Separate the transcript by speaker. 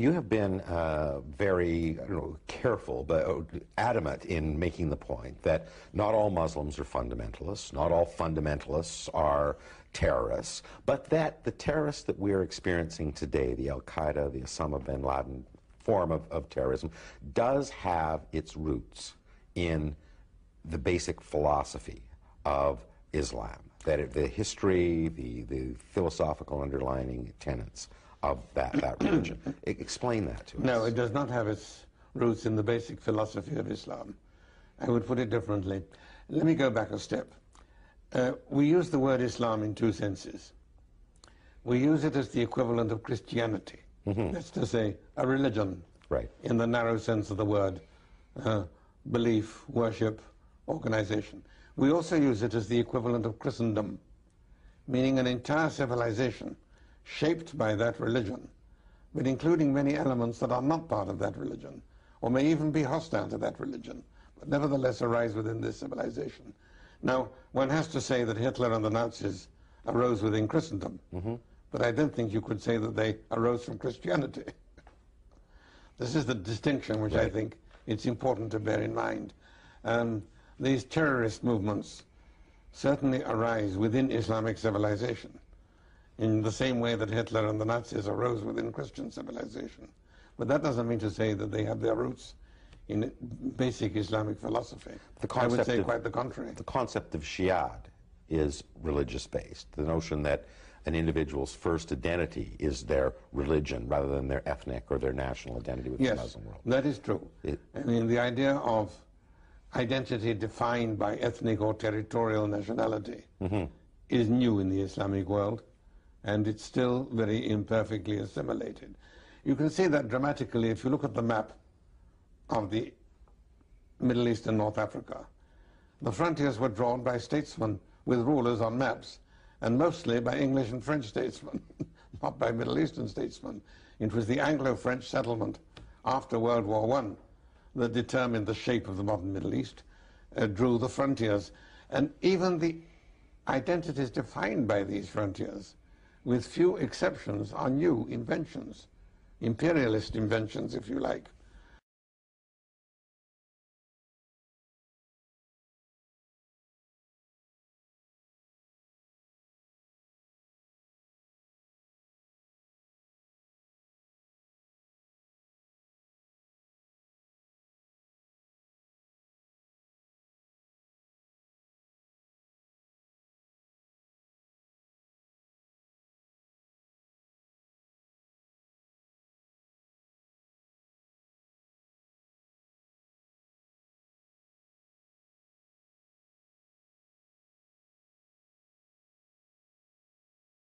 Speaker 1: You have been very careful, but adamant in making the point that not all Muslims are fundamentalists, not all fundamentalists are terrorists, but that the terrorists that we're experiencing today, the Al-Qaeda, the Osama bin Laden form of terrorism, does have its roots in the basic philosophy of Islam, that the history, the philosophical underlying tenets of that religion. Explain that to us.
Speaker 2: No, it does not have its roots in the basic philosophy of Islam. I would put it differently. Let me go back a step. We use the word Islam in two senses. We use it as the equivalent of Christianity. That's to say, a religion,
Speaker 1: right,
Speaker 2: in the narrow sense of the word, belief, worship, organization. We also use it as the equivalent of Christendom, meaning an entire civilization shaped by that religion, but including many elements that are not part of that religion, or may even be hostile to that religion, but nevertheless arise within this civilization. Now, one has to say that Hitler and the Nazis arose within Christendom, but I don't think you could say that they arose from Christianity. This is the distinction which I think it's important to bear in mind. These terrorist movements certainly arise within Islamic civilization, in the same way that Hitler and the Nazis arose within Christian civilization. But that doesn't mean to say that they have their roots in basic Islamic philosophy. I would say quite the contrary.
Speaker 1: The concept of Shi'ad is religious-based. The notion that an individual's first identity is their religion rather than their ethnic or their national identity within the Muslim world.
Speaker 2: That is true. I mean, the idea of identity defined by ethnic or territorial nationality is new in the Islamic world, and it's still very imperfectly assimilated. You can see that dramatically if you look at the map of the Middle East and North Africa. The frontiers were drawn by statesmen with rulers on maps, and mostly by English and French statesmen, not by Middle Eastern statesmen. It was the Anglo-French settlement after World War I that determined the shape of the modern Middle East, drew the frontiers. And even the identities defined by these frontiers, with few exceptions, are new inventions, imperialist inventions, if you like.